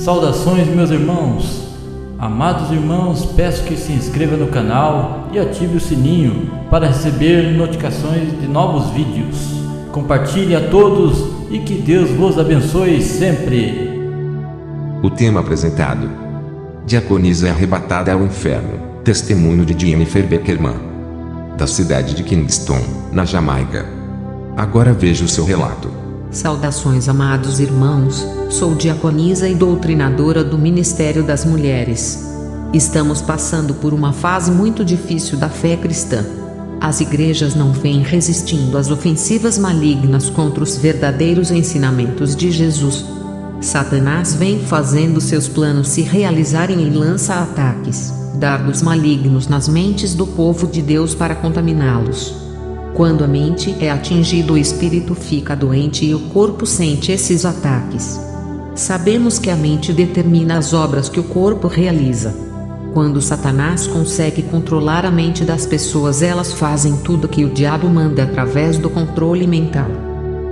Saudações, meus irmãos! Amados irmãos, peço que se inscreva no canal e ative o sininho para receber notificações de novos vídeos. Compartilhe a todos e que Deus vos abençoe sempre. O tema apresentado: Diaconisa é arrebatada ao inferno. Testemunho de Jennifer Beckerman, da cidade de Kingston, na Jamaica. Agora veja o seu relato. Saudações, amados irmãos, sou diaconisa e doutrinadora do Ministério das Mulheres. Estamos passando por uma fase muito difícil da fé cristã. As igrejas não vêm resistindo às ofensivas malignas contra os verdadeiros ensinamentos de Jesus. Satanás vem fazendo seus planos se realizarem e lança ataques, dardos malignos nas mentes do povo de Deus para contaminá-los. Quando a mente é atingida, o espírito fica doente e o corpo sente esses ataques. Sabemos que a mente determina as obras que o corpo realiza. Quando Satanás consegue controlar a mente das pessoas, elas fazem tudo que o diabo manda através do controle mental.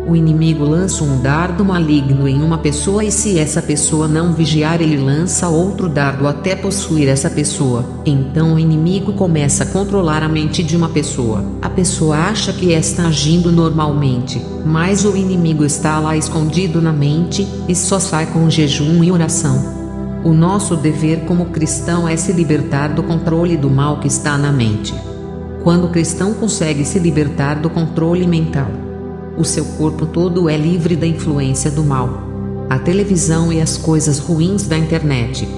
O inimigo lança um dardo maligno em uma pessoa e, se essa pessoa não vigiar, ele lança outro dardo até possuir essa pessoa. Então o inimigo começa a controlar a mente de uma pessoa. A pessoa acha que está agindo normalmente, mas o inimigo está lá escondido na mente e só sai com jejum e oração. O nosso dever como cristão é se libertar do controle do mal que está na mente. Quando o cristão consegue se libertar do controle mental, o seu corpo todo é livre da influência do mal, a televisão e as coisas ruins da internet.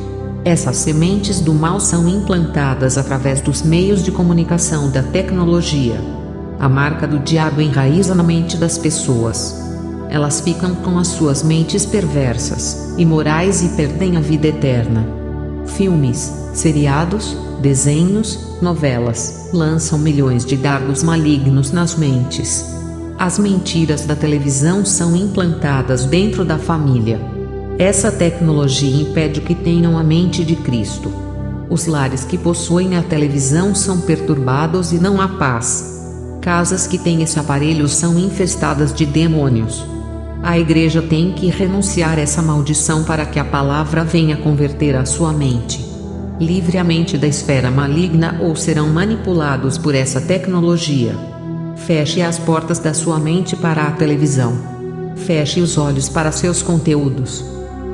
Essas sementes do mal são implantadas através dos meios de comunicação da tecnologia. A marca do diabo enraiza na mente das pessoas. Elas ficam com as suas mentes perversas, imorais e perdem a vida eterna. Filmes, seriados, desenhos, novelas lançam milhões de dardos malignos nas mentes. As mentiras da televisão são implantadas dentro da família. Essa tecnologia impede que tenham a mente de Cristo. Os lares que possuem a televisão são perturbados e não há paz. Casas que têm esse aparelho são infestadas de demônios. A igreja tem que renunciar a essa maldição para que a palavra venha converter a sua mente livre a mente da esfera maligna, ou serão manipulados por essa tecnologia. Feche as portas da sua mente para a televisão. Feche os olhos para seus conteúdos.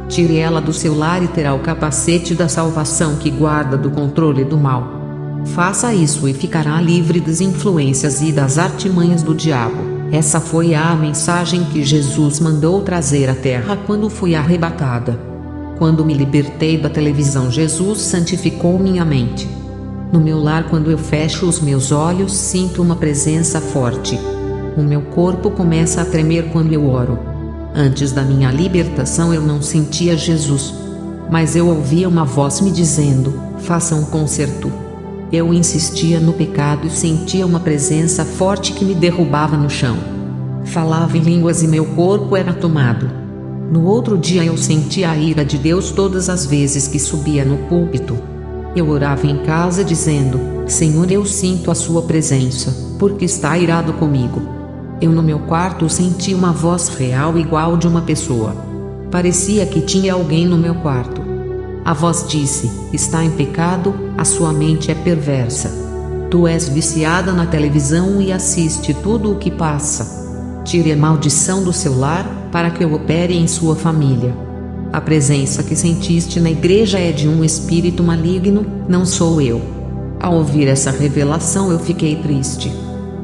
Tire ela do seu lar e terá o capacete da salvação que guarda do controle do mal. Faça isso e ficará livre das influências e das artimanhas do diabo. Essa foi a mensagem que Jesus mandou trazer à terra quando fui arrebatada. Quando me libertei da televisão, Jesus santificou minha mente. No meu lar, quando eu fecho os meus olhos, sinto uma presença forte. O meu corpo começa a tremer quando eu oro. Antes da minha libertação eu não sentia Jesus, mas eu ouvia uma voz me dizendo: faça um concerto. Eu insistia no pecado e sentia uma presença forte que me derrubava no chão. Falava em línguas e meu corpo era tomado. No outro dia eu sentia a ira de Deus todas as vezes que subia no púlpito. Eu orava em casa dizendo: Senhor, eu sinto a sua presença, porque está irado comigo. Eu no meu quarto senti uma voz real igual de uma pessoa. Parecia que tinha alguém no meu quarto. A voz disse: está em pecado, a sua mente é perversa. Tu és viciada na televisão e assiste tudo o que passa. Tire a maldição do seu lar, para que eu opere em sua família. A presença que sentiste na igreja é de um espírito maligno, não sou eu. Ao ouvir essa revelação eu fiquei triste.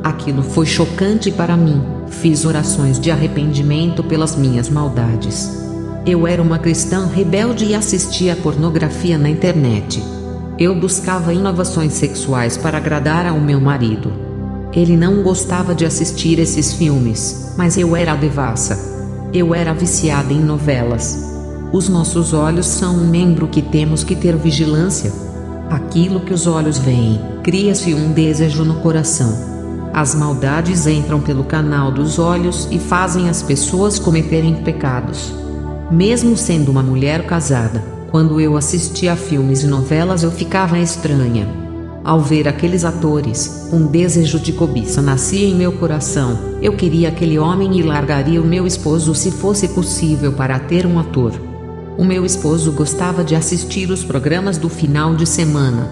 Aquilo foi chocante para mim. Fiz orações de arrependimento pelas minhas maldades. Eu era uma cristã rebelde e assistia a pornografia na internet. Eu buscava inovações sexuais para agradar ao meu marido. Ele não gostava de assistir esses filmes, mas eu era a devassa. Eu era viciada em novelas. Os nossos olhos são um membro que temos que ter vigilância. Aquilo que os olhos veem, cria-se um desejo no coração. As maldades entram pelo canal dos olhos e fazem as pessoas cometerem pecados. Mesmo sendo uma mulher casada, quando eu assistia a filmes e novelas eu ficava estranha. Ao ver aqueles atores, um desejo de cobiça nascia em meu coração. Eu queria aquele homem e largaria o meu esposo se fosse possível para ter um ator. O meu esposo gostava de assistir os programas do final de semana.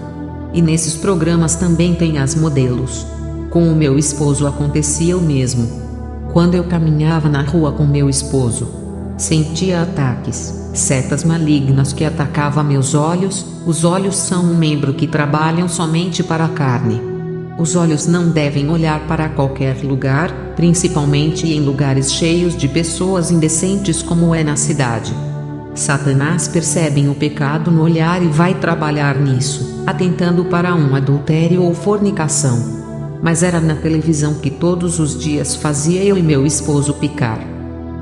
E nesses programas também tem as modelos. Com o meu esposo acontecia o mesmo. Quando eu caminhava na rua com meu esposo, sentia ataques, setas malignas que atacavam meus olhos. Os olhos são um membro que trabalham somente para a carne. Os olhos não devem olhar para qualquer lugar, principalmente em lugares cheios de pessoas indecentes como é na cidade. Satanás percebe o pecado no olhar e vai trabalhar nisso, atentando para um adultério ou fornicação. Mas era na televisão que todos os dias fazia eu e meu esposo pecar.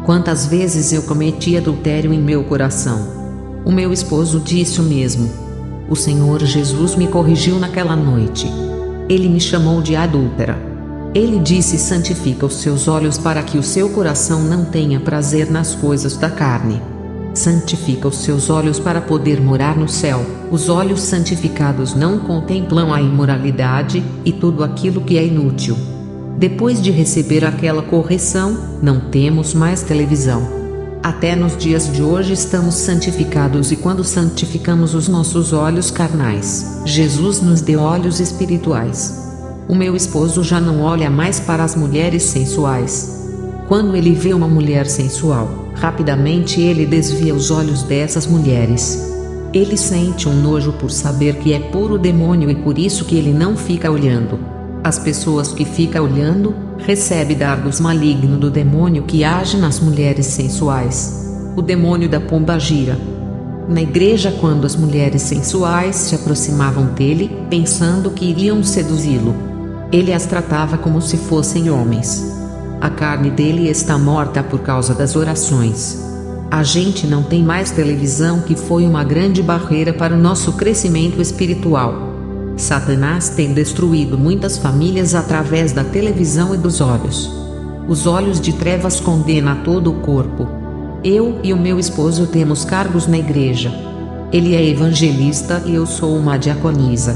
Quantas vezes eu cometi adultério em meu coração? O meu esposo disse o mesmo. O Senhor Jesus me corrigiu naquela noite. Ele me chamou de adúltera. Ele disse: santifica os seus olhos para que o seu coração não tenha prazer nas coisas da carne. Santifica os seus olhos para poder morar no céu. Os olhos santificados não contemplam a imoralidade e tudo aquilo que é inútil. Depois de receber aquela correção, não temos mais televisão. Até nos dias de hoje estamos santificados, e quando santificamos os nossos olhos carnais, Jesus nos deu olhos espirituais. O meu esposo já não olha mais para as mulheres sensuais. Quando ele vê uma mulher sensual, rapidamente ele desvia os olhos dessas mulheres. Ele sente um nojo por saber que é puro demônio e por isso que ele não fica olhando. As pessoas que ficam olhando, recebem dardos malignos do demônio que age nas mulheres sensuais. O demônio da pombagira. Na igreja, quando as mulheres sensuais se aproximavam dele, pensando que iriam seduzi-lo, ele as tratava como se fossem homens. A carne dele está morta por causa das orações. A gente não tem mais televisão, que foi uma grande barreira para o nosso crescimento espiritual. Satanás tem destruído muitas famílias através da televisão e dos olhos. Os olhos de trevas condenam todo o corpo. Eu e o meu esposo temos cargos na igreja. Ele é evangelista e eu sou uma diaconisa.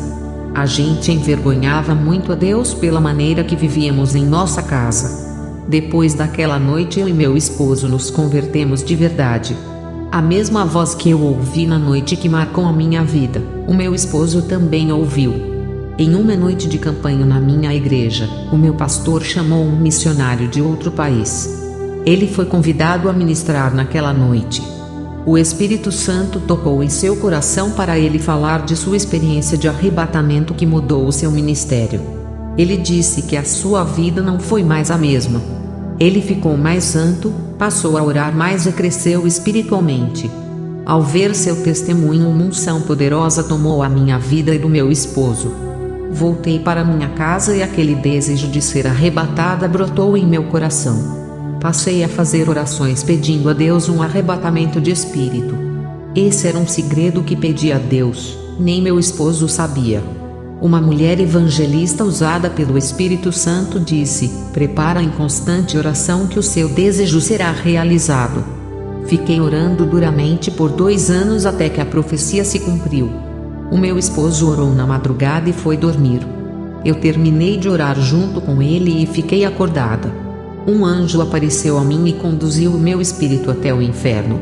A gente envergonhava muito a Deus pela maneira que vivíamos em nossa casa. Depois daquela noite, eu e meu esposo nos convertemos de verdade. A mesma voz que eu ouvi na noite que marcou a minha vida, o meu esposo também ouviu. Em uma noite de campanha na minha igreja, o meu pastor chamou um missionário de outro país. Ele foi convidado a ministrar naquela noite. O Espírito Santo tocou em seu coração para ele falar de sua experiência de arrebatamento que mudou o seu ministério. Ele disse que a sua vida não foi mais a mesma. Ele ficou mais santo, passou a orar mais e cresceu espiritualmente. Ao ver seu testemunho, uma unção poderosa tomou a minha vida e do meu esposo. Voltei para minha casa e aquele desejo de ser arrebatada brotou em meu coração. Passei a fazer orações pedindo a Deus um arrebatamento de espírito. Esse era um segredo que pedi a Deus, nem meu esposo sabia. Uma mulher evangelista usada pelo Espírito Santo disse: prepara em constante oração que o seu desejo será realizado. Fiquei orando duramente por 2 anos até que a profecia se cumpriu. O meu esposo orou na madrugada e foi dormir. Eu terminei de orar junto com ele e fiquei acordada. Um anjo apareceu a mim e conduziu o meu espírito até o inferno.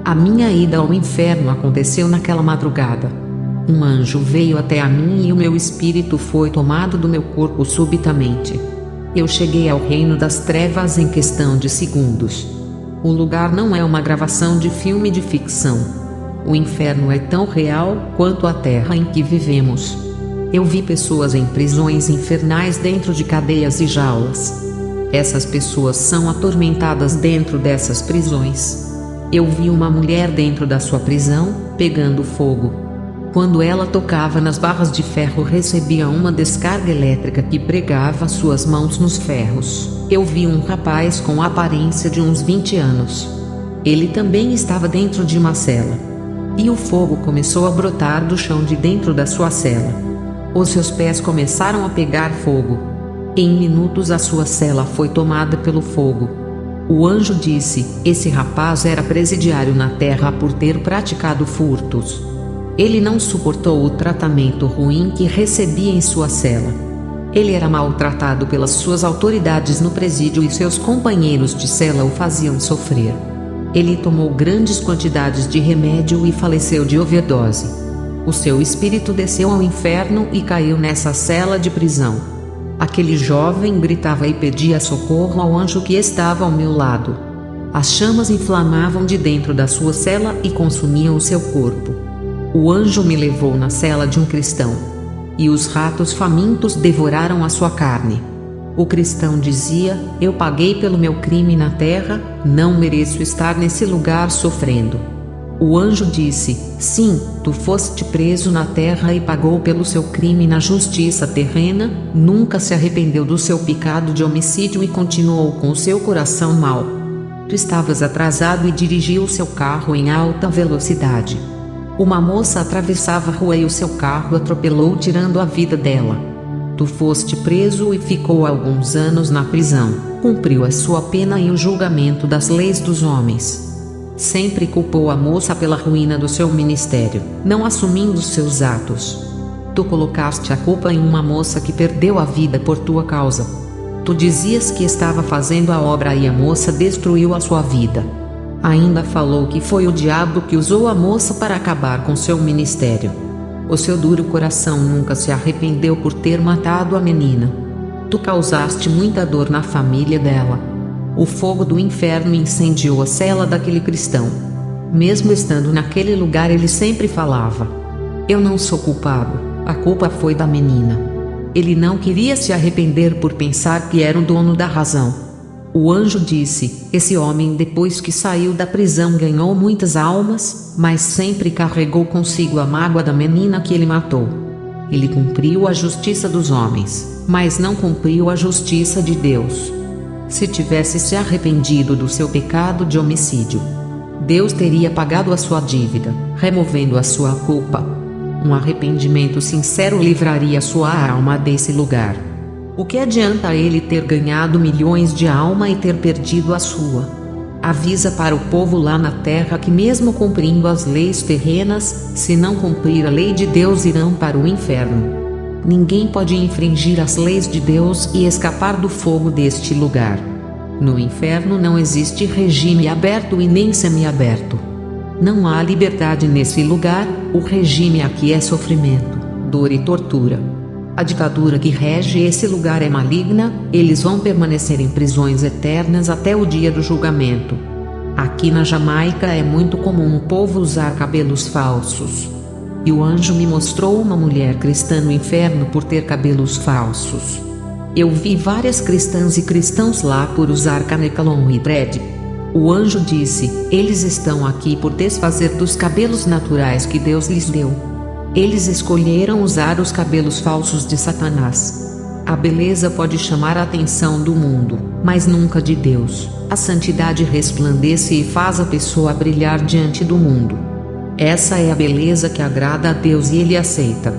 A minha ida ao inferno aconteceu naquela madrugada. Um anjo veio até a mim e o meu espírito foi tomado do meu corpo subitamente. Eu cheguei ao reino das trevas em questão de segundos. O lugar não é uma gravação de filme de ficção. O inferno é tão real quanto a terra em que vivemos. Eu vi pessoas em prisões infernais dentro de cadeias e jaulas. Essas pessoas são atormentadas dentro dessas prisões. Eu vi uma mulher dentro da sua prisão, pegando fogo. Quando ela tocava nas barras de ferro, recebia uma descarga elétrica que pregava suas mãos nos ferros. Eu vi um rapaz com a aparência de uns 20 anos. Ele também estava dentro de uma cela. E o fogo começou a brotar do chão de dentro da sua cela. Os seus pés começaram a pegar fogo. Em minutos a sua cela foi tomada pelo fogo. O anjo disse: esse rapaz era presidiário na terra por ter praticado furtos. Ele não suportou o tratamento ruim que recebia em sua cela. Ele era maltratado pelas suas autoridades no presídio e seus companheiros de cela o faziam sofrer. Ele tomou grandes quantidades de remédio e faleceu de overdose. O seu espírito desceu ao inferno e caiu nessa cela de prisão. Aquele jovem gritava e pedia socorro ao anjo que estava ao meu lado. As chamas inflamavam de dentro da sua cela e consumiam o seu corpo. O anjo me levou na cela de um cristão. E os ratos famintos devoraram a sua carne. O cristão dizia: eu paguei pelo meu crime na terra, não mereço estar nesse lugar sofrendo. O anjo disse: sim, tu foste preso na terra e pagou pelo seu crime na justiça terrena, nunca se arrependeu do seu pecado de homicídio e continuou com o seu coração mau. Tu estavas atrasado e dirigiu o seu carro em alta velocidade. Uma moça atravessava a rua e o seu carro atropelou, tirando a vida dela. Tu foste preso e ficou alguns anos na prisão, cumpriu a sua pena e o julgamento das leis dos homens. Sempre culpou a moça pela ruína do seu ministério, não assumindo seus atos. Tu colocaste a culpa em uma moça que perdeu a vida por tua causa. Tu dizias que estava fazendo a obra e a moça destruiu a sua vida. Ainda falou que foi o diabo que usou a moça para acabar com seu ministério. O seu duro coração nunca se arrependeu por ter matado a menina. Tu causaste muita dor na família dela. O fogo do inferno incendiou a cela daquele cristão. Mesmo estando naquele lugar, ele sempre falava: eu não sou culpado, a culpa foi da menina. Ele não queria se arrepender por pensar que era o dono da razão. O anjo disse: esse homem, depois que saiu da prisão, ganhou muitas almas, mas sempre carregou consigo a mágoa da menina que ele matou. Ele cumpriu a justiça dos homens, mas não cumpriu a justiça de Deus. Se tivesse se arrependido do seu pecado de homicídio, Deus teria pagado a sua dívida, removendo a sua culpa. Um arrependimento sincero livraria sua alma desse lugar. O que adianta ele ter ganhado milhões de almas e ter perdido a sua? Avisa para o povo lá na terra que, mesmo cumprindo as leis terrenas, se não cumprir a lei de Deus, irão para o inferno. Ninguém pode infringir as leis de Deus e escapar do fogo deste lugar. No inferno não existe regime aberto e nem semiaberto. Não há liberdade nesse lugar, o regime aqui é sofrimento, dor e tortura. A ditadura que rege esse lugar é maligna, eles vão permanecer em prisões eternas até o dia do julgamento. Aqui na Jamaica é muito comum o povo usar cabelos falsos. E o anjo me mostrou uma mulher cristã no inferno por ter cabelos falsos. Eu vi várias cristãs e cristãos lá por usar canecão e dread. O anjo disse: eles estão aqui por desfazer dos cabelos naturais que Deus lhes deu. Eles escolheram usar os cabelos falsos de Satanás. A beleza pode chamar a atenção do mundo, mas nunca de Deus. A santidade resplandece e faz a pessoa brilhar diante do mundo. Essa é a beleza que agrada a Deus e Ele aceita.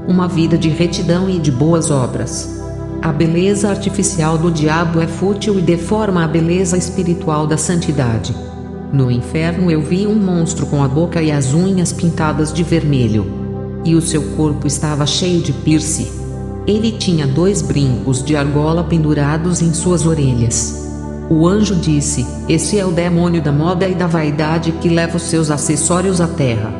Uma vida de retidão e de boas obras. A beleza artificial do diabo é fútil e deforma a beleza espiritual da santidade. No inferno eu vi um monstro com a boca e as unhas pintadas de vermelho. E o seu corpo estava cheio de piercing. Ele tinha 2 brincos de argola pendurados em suas orelhas. O anjo disse: esse é o demônio da moda e da vaidade que leva os seus acessórios à terra.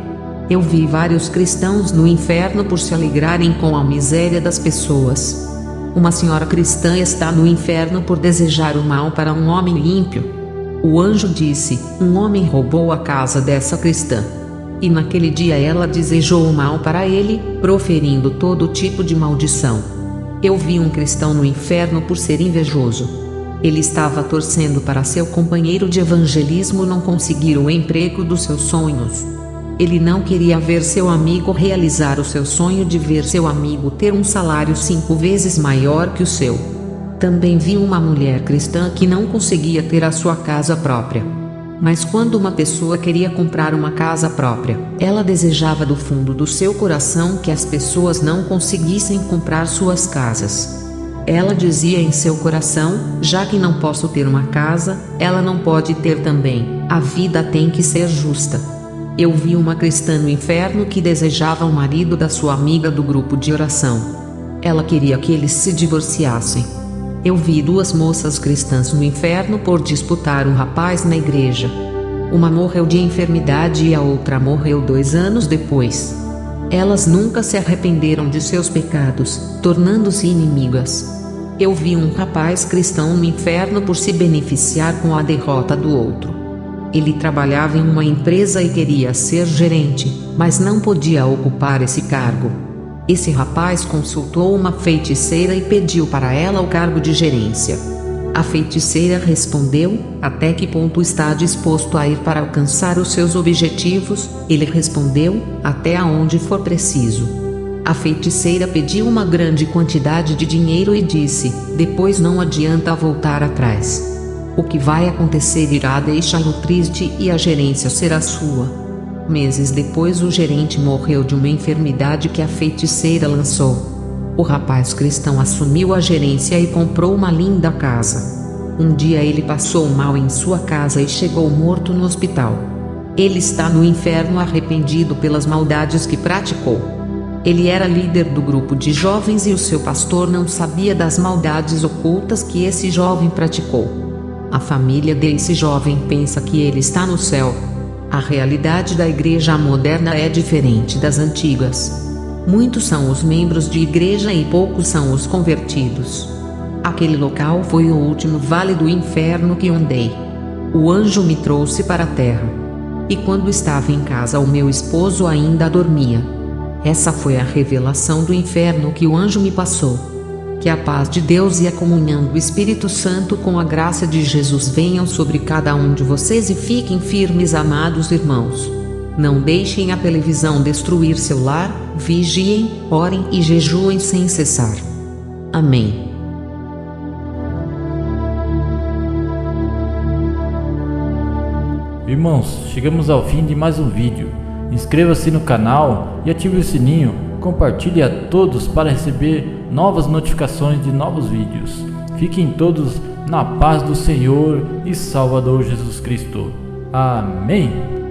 Eu vi vários cristãos no inferno por se alegrarem com a miséria das pessoas. Uma senhora cristã está no inferno por desejar o mal para um homem ímpio. O anjo disse: um homem roubou a casa dessa cristã. E naquele dia ela desejou o mal para ele, proferindo todo tipo de maldição. Eu vi um cristão no inferno por ser invejoso. Ele estava torcendo para seu companheiro de evangelismo não conseguir o emprego dos seus sonhos. Ele não queria ver seu amigo realizar o seu sonho de ver seu amigo ter um salário 5 vezes maior que o seu. Também vi uma mulher cristã que não conseguia ter a sua casa própria. Mas quando uma pessoa queria comprar uma casa própria, ela desejava do fundo do seu coração que as pessoas não conseguissem comprar suas casas. Ela dizia em seu coração: já que não posso ter uma casa, ela não pode ter também. A vida tem que ser justa. Eu vi uma cristã no inferno que desejava o marido da sua amiga do grupo de oração. Ela queria que eles se divorciassem. Eu vi 2 moças cristãs no inferno por disputar um rapaz na igreja. Uma morreu de enfermidade e a outra morreu 2 anos depois. Elas nunca se arrependeram de seus pecados, tornando-se inimigas. Eu vi um rapaz cristão no inferno por se beneficiar com a derrota do outro. Ele trabalhava em uma empresa e queria ser gerente, mas não podia ocupar esse cargo. Esse rapaz consultou uma feiticeira e pediu para ela o cargo de gerência. A feiticeira respondeu: até que ponto está disposto a ir para alcançar os seus objetivos? Ele respondeu: até aonde for preciso. A feiticeira pediu uma grande quantidade de dinheiro e disse: depois não adianta voltar atrás. O que vai acontecer irá deixá-lo triste e a gerência será sua. Meses depois o gerente morreu de uma enfermidade que a feiticeira lançou. O rapaz cristão assumiu a gerência e comprou uma linda casa. Um dia ele passou mal em sua casa e chegou morto no hospital. Ele está no inferno arrependido pelas maldades que praticou. Ele era líder do grupo de jovens e o seu pastor não sabia das maldades ocultas que esse jovem praticou. A família desse jovem pensa que ele está no céu. A realidade da igreja moderna é diferente das antigas. Muitos são os membros de igreja e poucos são os convertidos. Aquele local foi o último vale do inferno que andei. O anjo me trouxe para a terra. E quando estava em casa o meu esposo ainda dormia. Essa foi a revelação do inferno que o anjo me passou. Que a paz de Deus e a comunhão do Espírito Santo com a graça de Jesus venham sobre cada um de vocês e fiquem firmes, amados irmãos. Não deixem a televisão destruir seu lar, vigiem, orem e jejuem sem cessar. Amém. Irmãos, chegamos ao fim de mais um vídeo. Inscreva-se no canal e ative o sininho. Compartilhe a todos para receber novas notificações de novos vídeos. Fiquem todos na paz do Senhor e Salvador Jesus Cristo. Amém.